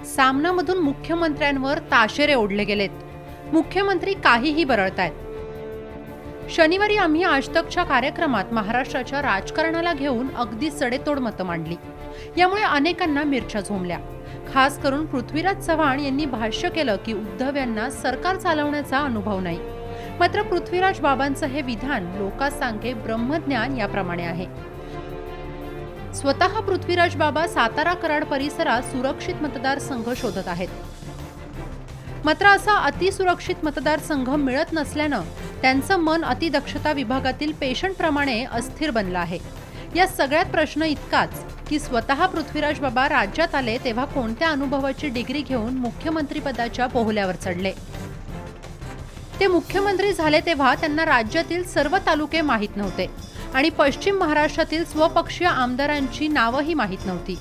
सामनामधून मुख्यमंत्र्यांवर ताशेरे ओढले गेलेत। मुख्यमंत्री काहीही बरळतायत। शनिवारी आम्ही आजतकच्या कार्यक्रमात महाराष्ट्राच्या राजकारणाला घेऊन अगदी सडेतोड मतं मांडली। यामुळे अनेकांना मिरच्या झोंबल्या। खास करून पृथ्वीराज चव्हाण यांनी भाष्य केलं की उद्धव यांना सरकार चालवण्याचा अनुभव नाही। मात्र पृथ्वीराज बाबांचं हे विधान लोकांसांगे ब्रह्मज्ञान याप्रमाणे आहे। स्वतः पृथ्वीराज बाबा सातारा कराड परिसरात सुरक्षित मतदारसंघ शोधत आहेत। मात्र असा अतिसुरक्षित मतदारसंघ मिळत नसल्यानं त्यांचं मन अतिदक्षता विभागातील पेशंटप्रमाणे अस्थिर बनलं आहे। या सगळ्यात प्रश्न इतकाच की स्वतः पृथ्वीराज बाबा राज्यात आले तेव्हा कोणत्या अनुभवाची डिग्री घेऊन मुख्यमंत्रीपदाच्या पोहल्यावर चढले। ते मुख्यमंत्री झाले तेव्हा त्यांना राज्यातील सर्व तालुके माहीत नव्हते आणि पश्चिम महाराष्ट्रातील स्वपक्षीय आमदारांची नावंही माहीत नव्हती।